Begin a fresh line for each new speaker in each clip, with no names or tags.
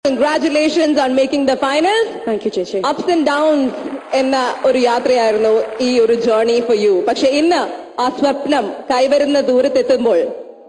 Congratulations on making the finals.
Thank you, Chechi.
Ups and downs എന്ന ഒരു യാത്രയായിരുന്നു ഈ ഒരു ജേർണി ഫോർ യു. പക്ഷെ ഇന്ന് ആ സ്വപ്നം കൈവരുന്ന ദൂരത്തെത്തുമ്പോൾ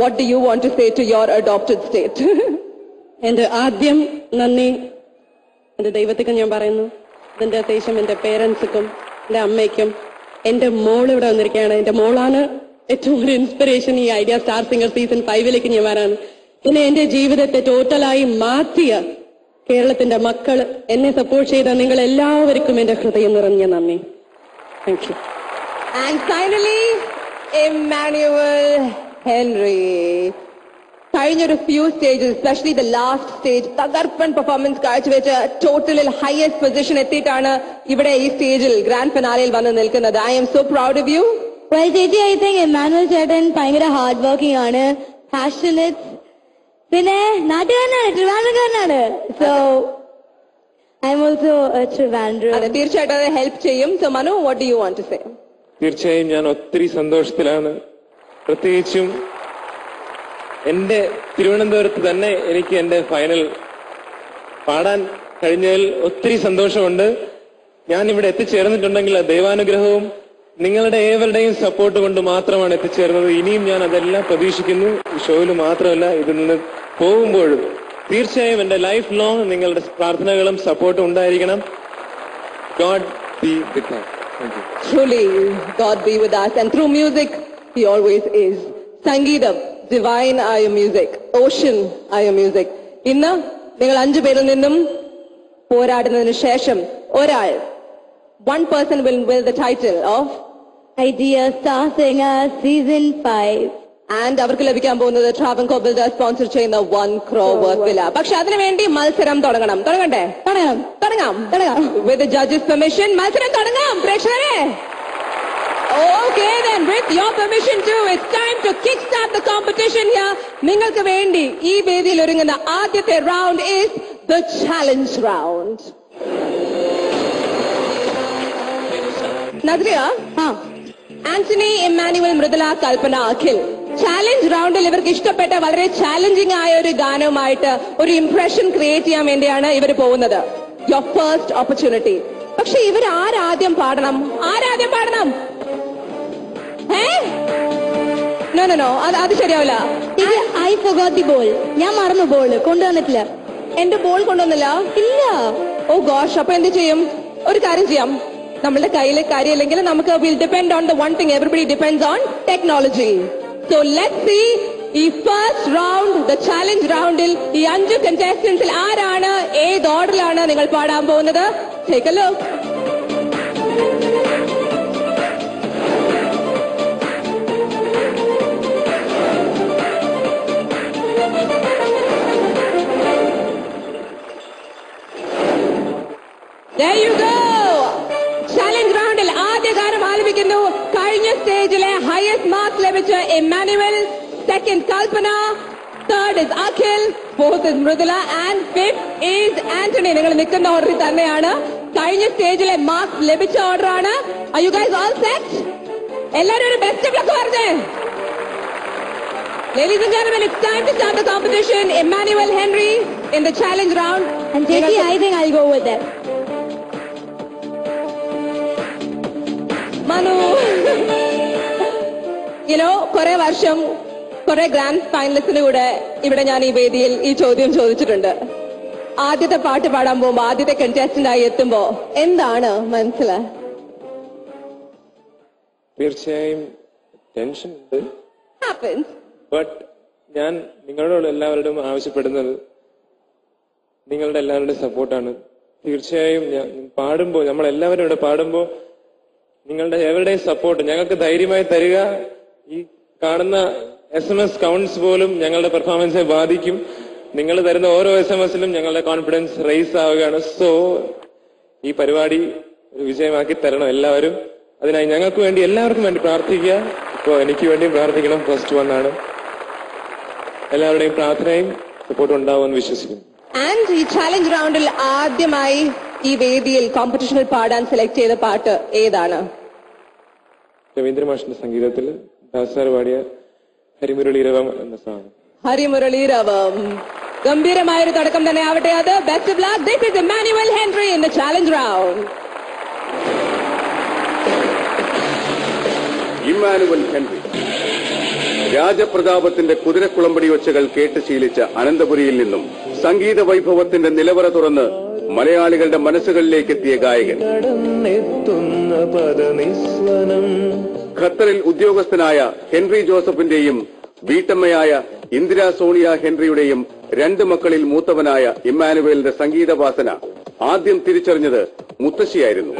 what do you want to say to your adopted state?
എന്റെ ആദ്യം നന്ദി എന്റെ ദൈവത്തിക്ക് ഞാൻ പറയുന്നു. ഇതിന്റെ ശേഷം എന്റെ പേരൻസിനും എന്റെ അമ്മയ്ക്കും എന്റെ മോൾ ഇവിടെ വന്നിരിക്കുകയാണ്. എന്റെ മോളാണ് ഏറ്റവും ഒരു ഇൻസ്പിറേഷൻ ഈ ഐഡിയ സ്റ്റാർ സിംഗർ സീസൺ 5 ഞാൻ വരാണ്. പിന്നെ എന്റെ ജീവിതത്തെ ടോട്ടലായി മാറ്റിയ കേരളത്തിന്റെ മക്കൾ, എന്നെ സപ്പോർട്ട് ചെയ്ത നിങ്ങൾ എല്ലാവർക്കും എന്റെ ഹൃദയം നിറഞ്ഞ നന്ദി. Thank you.
And finally, Emmanuel Henry. കഴിഞ്ഞൊരു few stages, especially the last stage, തകർപ്പൻ പെർഫോമൻസ് കാഴ്ചവെച്ച് ടോട്ടലിൽ ഹയസ്റ്റ് പൊസിഷൻ എത്തിയിട്ടാണ് ഇവിടെ ഈ സ്റ്റേജിൽ ഗ്രാൻഡ് ഫിനാലയിൽ വന്ന് നിൽക്കുന്നത്. I am so proud of you.
Well, ചേച്ചി, ഐ തിങ്ക് എമ്മാനുവൽ ചേട്ടൻ ഭയങ്കര ഹാർഡ് വർക്കിംഗ് ആണ്, പാഷനറ്റ്, പിന്നെ നാട്ടുകാരനാണ്, ട്രിവാൻഡ്രംകാരനാണ്. So I am also Trivandrum.
അതെ, തീർച്ചയായിട്ടും അത് ഹെൽപ്പ് ചെയ്യും. So Manu, what do you want to say?
തീർച്ചയായും ഞാൻ ഒത്തിരി സന്തോഷത്തിലാണ്. പ്രത്യേകിച്ചും എന്റെ തിരുവനന്തപുരത്ത് തന്നെ എനിക്ക് എന്റെ ഫൈനൽ പാടാൻ കഴിഞ്ഞതിൽ ഒത്തിരി സന്തോഷമുണ്ട്. ഞാൻ ഇവിടെ എത്തിച്ചേർന്നിട്ടുണ്ടെങ്കിൽ ദൈവാനുഗ്രഹവും നിങ്ങളുടെ ഏവരുടെയും സപ്പോർട്ട് കൊണ്ട് മാത്രമാണ് എത്തിച്ചേർന്നത്. ഇനിയും ഞാൻ അതെല്ലാം പ്രതീക്ഷിക്കുന്നു. ഈ ഷോയിൽ മാത്രമല്ല, ഇതിൽ നിന്ന് പോകുമ്പോഴും തീർച്ചയായും എന്റെ ലൈഫ് ലോങ് നിങ്ങളുടെ പ്രാർത്ഥനകളും സപ്പോർട്ടും ഉണ്ടായിരിക്കണം. God B with us. Thank you.
Truly, God be with us. And through music, He always is. Sangeetam, divine are your music. Ocean are your music. ഇന്ന് നിങ്ങൾ 5 പേരിൽ നിന്നും പോരാടുന്നതിന് ശേഷം ഒരാൾ, one person will win the title of
Idea Star Singer Season 5.
and അവർക്ക് ലഭിക്കാൻ പോകുന്നത് Travancore builders sponsor ചെയ്യുന്ന 1 crore worth villa. പക്ഷെ അതിനുവേണ്ടി മത്സരം തുടങ്ങണ്ടേ? തുടങ്ങാം. With the judges' permission, മത്സരം തുടങ്ങാം പ്രേക്ഷകരെ. Okay, then with your permission too, it's time to kickstart the competition here. നിങ്ങൾക്ക് വേണ്ടി ഈ വേദിയിൽ ഒരുങ്ങുന്ന ആദ്യത്തെ round is the challenge round. Nadriya, Antony, Emmanuel, Mridula, Kalpana, Akhil, challenge റൗണ്ടിൽ ഇവർക്ക് ഇഷ്ടപ്പെട്ട വളരെ ചാലഞ്ചിങ് ആയ ഒരു ഗാനവുമായിട്ട് ഒരു ഇംപ്രഷൻ ക്രിയേറ്റ് ചെയ്യാൻ വേണ്ടിയാണ് ഇവർ പോകുന്നത്. Your first opportunity. പക്ഷെ ഇവർ ആരാദ്യം പാടണം? നോ, അത് ശരിയാവില്ല.
I forgot the ball. ഞാൻ മറന്നു, ബോൾ കൊണ്ടുവന്നിട്ടില്ല.
എന്റെ ബോൾ കൊണ്ടുവന്നില്ല?
ഇല്ല.
ഓ ഗോഷ്, അപ്പൊ എന്ത് ചെയ്യും? ഒരു കാര്യം ചെയ്യാം, നമ്മളുടെ കയ്യിലെ കാര്യമില്ലെങ്കിൽ നമുക്ക് will depend on the one thing, everybody depends on technology. So let's see ഈ ഫസ്റ്റ് റൗണ്ട്, ദ ചാലഞ്ച് റൗണ്ടിൽ ഈ 5 കണ്ടസ്റ്റന്റ്സിൽ ആരാണ്, ഏത് ഓർഡറിലാണ് നിങ്ങൾ പാടാൻ പോകുന്നത്? Take A look. There you go. Challenge റൗണ്ടിൽ ആദ്യ ഗാനം ആലപിക്കുന്നു കഴിഞ്ഞ സ്റ്റേജിലെ ഹയസ്റ്റ് മാർക്ക് ലഭിച്ച Emmanuel, second Kalpana, third is Akhil, fourth is Mridula and fifth is Antony. നിങ്ങൾ നിൽക്കുന്ന ഓർഡറിൽ തന്നെയാണ്. കഴിഞ്ഞ സ്റ്റേജിലെ മാർക്ക് ലഭിച്ച ഓർഡർ ആണ്. Are you guys all set? എല്ലാവരും ഒരു ബെസ്റ്റ് ഓഫ് ലക്ക് പറഞ്ഞേ. Ladies and gentlemen, it's time to start the competition. Emmanuel Henry in the challenge round.
And Jackie, I think I'll go with that.
Manu, കുറെ വർഷം കുറെ grand ഫൈനലിസ്റ്റിന് കൂടെ ഇവിടെ ഞാൻ ഈ വേദിയിൽ ഈ ചോദ്യം ചോദിച്ചിട്ടുണ്ട്. ആദ്യത്തെ പാട്ട് പാടാൻ പോകുമ്പോ, ആദ്യത്തെ കണ്ടസ്റ്റന്റ് ആയി എത്തുമ്പോ എന്താണ് മനസ്സില്?
തീർച്ചയായും ടെൻഷൻ ഉണ്ട്.
Happens.
ബട്ട് ഞാൻ നിങ്ങളോട് എല്ലാവരോടും ആവശ്യപ്പെടുന്നത് നിങ്ങളുടെ എല്ലാവരുടെയും സപ്പോർട്ടാണ്. തീർച്ചയായും ഞാൻ പാടുമ്പോൾ, നമ്മളെല്ലാവരും ഇവിടെ പാടുമ്പോൾ നിങ്ങളുടെ എവരുടെയും സപ്പോർട്ട് ഞങ്ങൾക്ക് ധൈര്യമായി തരിക. ഈ കാണുന്ന SMS കൗണ്ട്സ് പോലും ഞങ്ങളുടെ പെർഫോമൻസിനെ ബാധിക്കും. നിങ്ങൾ തരുന്ന ഓരോ SMS-ലും ഞങ്ങളുടെ കോൺഫിഡൻസ് റേസ് ആവുകയാണ്. സോ ഈ പരിപാടി ഒരു വിജയമാക്കി തരണം എല്ലാവരും. അതിനായി ഞങ്ങൾക്ക് വേണ്ടി, എല്ലാവർക്കും വേണ്ടി പ്രാർത്ഥിക്കുക. ഇപ്പോൾ എനിക്ക് വേണ്ടിയും പ്രാർത്ഥിക്കണം. ഫസ്റ്റ് 1 ആണ്. എല്ലാവരുടെയും പ്രാർത്ഥനയും സപ്പോർട്ടും ഉണ്ടാവുമെന്ന് വിശ്വസിക്കുന്നു.
ആൻഡ് ഈ ചാലഞ്ച് റൗണ്ടിൽ ആദ്യമായി ഈ വേദിയിൽ കോമ്പറ്റീഷനിൽ പാടാൻ സെലക്ട് ചെയ്ത പാട്ട് ഏതാണ്?
രവീന്ദ്ര മാഷിന്റെ സംഗീതത്തിൽ ദാസാർ പാടിയ ഹരിമുരളീരവം എന്ന സാങ്.
ഹരിമുരളീരവം. ഗംഭീരമായൊരു തുടക്കം തന്നെ ആവട്ടെ അത്. Best of luck. This is Emmanuel Henry in the challenge round.
Emmanuel Henry രാജപ്രതാപത്തിന്റെ കുതിരക്കുളമ്പടി ഒച്ചകൾ കേട്ട് ശീലിച്ച അനന്തപുരിയിൽ നിന്നും സംഗീത വൈഭവത്തിന്റെ നിലവറ തുറന്ന് മലയാളികളുടെ മനസ്സുകളിലേക്ക് എത്തിയ ഗായകൻ. ഖത്തറിൽ ഉദ്യോഗസ്ഥനായ ഹെൻറി ജോസഫിന്റെയും വീട്ടമ്മയായ ഇന്ദിരാ സോണിയ ഹെൻറിയുടെയും 2 മക്കളിൽ മൂത്തവനായ ഇമ്മാനുവേലിന്റെ സംഗീതവാസന ആദ്യം തിരിച്ചറിഞ്ഞത് മുത്തശ്ശിയായിരുന്നു.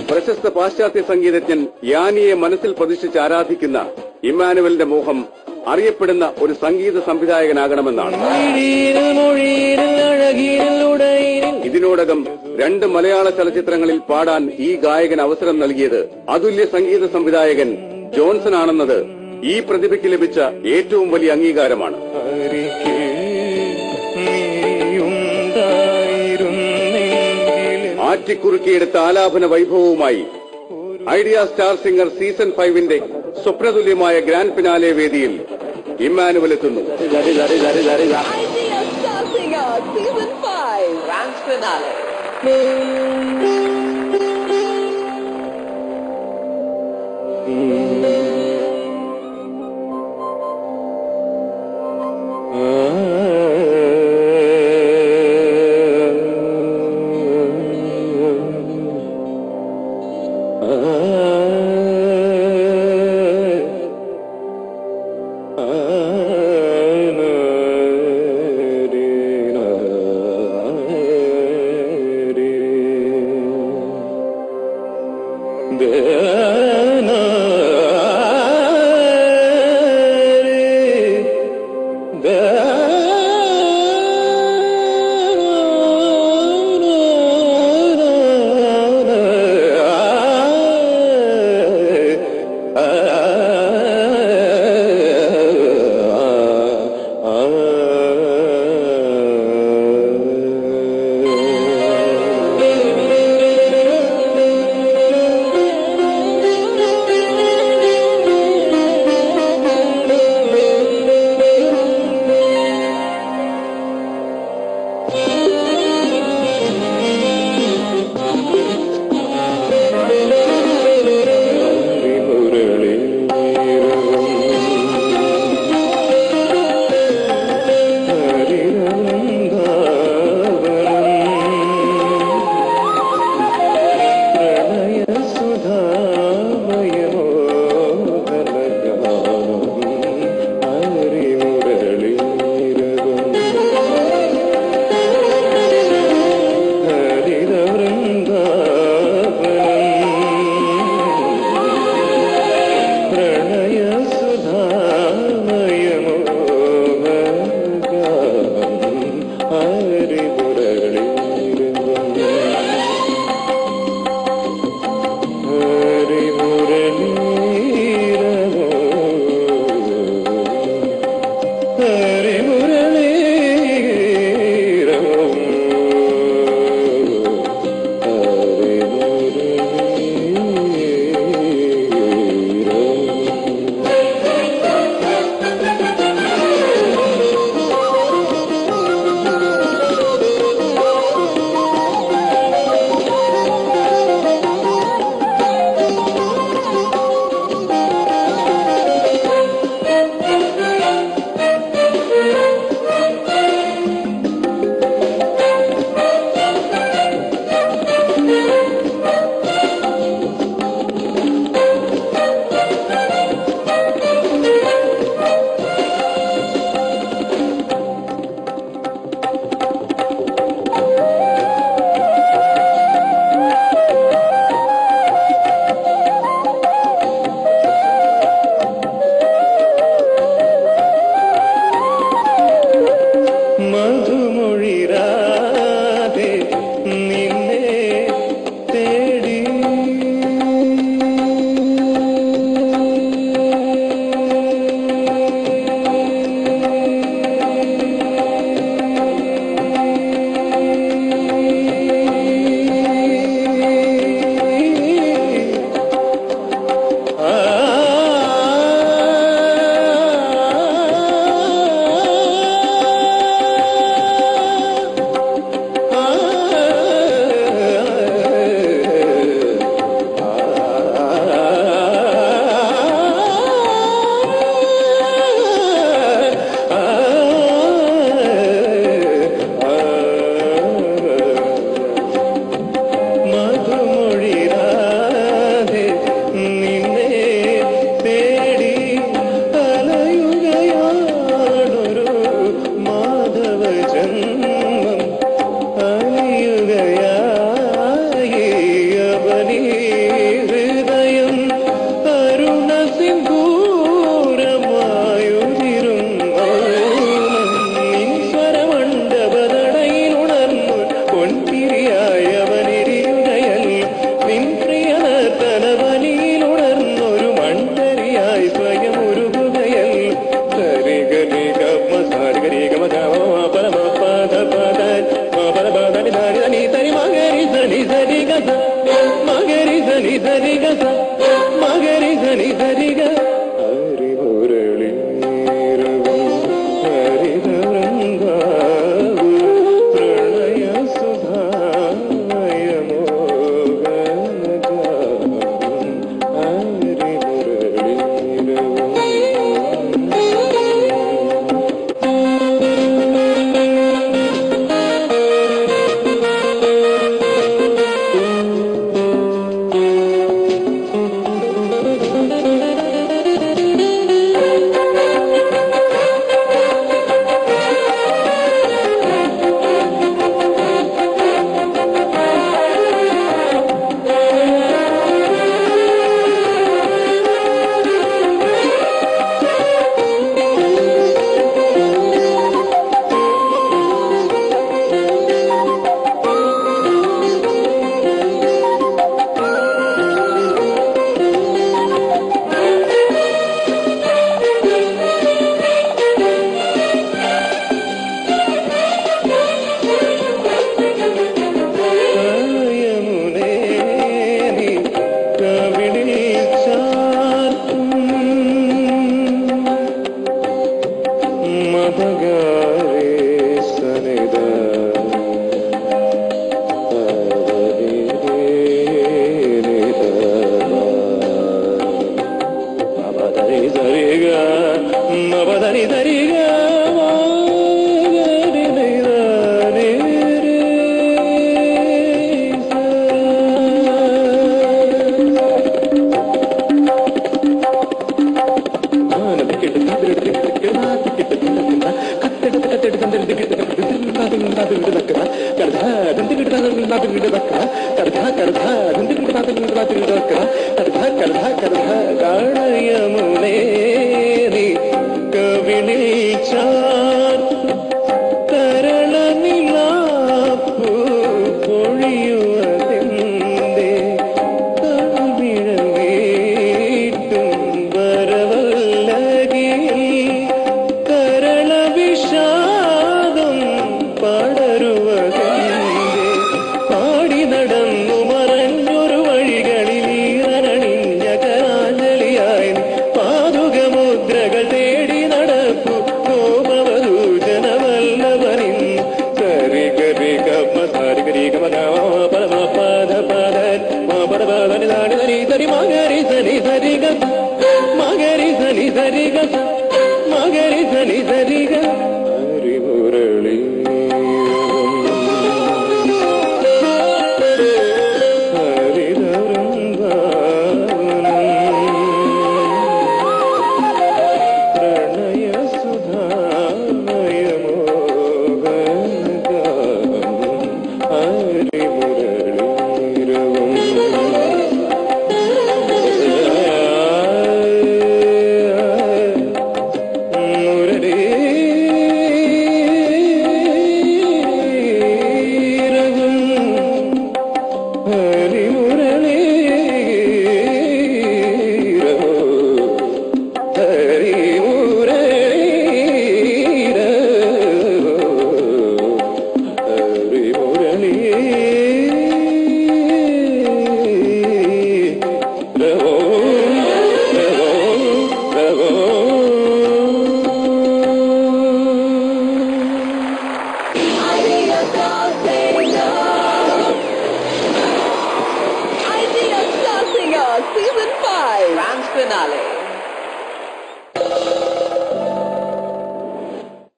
പ്രശസ്ത പാശ്ചാത്യ സംഗീതജ്ഞൻ യാനിയെ മനസ്സിൽ പ്രതിഷ്ഠിച്ച് ആരാധിക്കുന്ന ഇമ്മാനുവലിന്റെ മോഹം അറിയപ്പെടുന്ന ഒരു സംഗീത സംവിധായകനാകണമെന്നാണ്. ഇതിനോടകം 2 മലയാള ചലച്ചിത്രങ്ങളിൽ പാടാൻ ഈ ഗായകൻ അവസരം നൽകിയത് അതുല്യ സംഗീത സംവിധായകൻ ജോൺസൺ ആണെന്നത് ഈ പ്രതിഭയ്ക്ക് ലഭിച്ച ഏറ്റവും വലിയ അംഗീകാരമാണ്. ആറ്റിക്കുറുക്കിയെടുത്ത ആലാപന വൈഭവവുമായി ഐഡിയ സ്റ്റാർ സിംഗർ സീസൺ 5ന്റെ സ്വപ്നതുല്യമായ ഗ്രാൻഡ് ഫിനാലെ വേദിയിൽ ഇമ്മാനുവൽ എത്തുന്നു.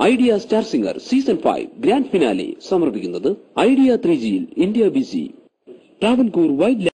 Idea star singer season 5 grand finale സമർപ്പിക്കുന്നത് ഐഡിയ 3G ഇന്ത്യ ബിസി ട്രാവൻകൂർ വൈൽഡ്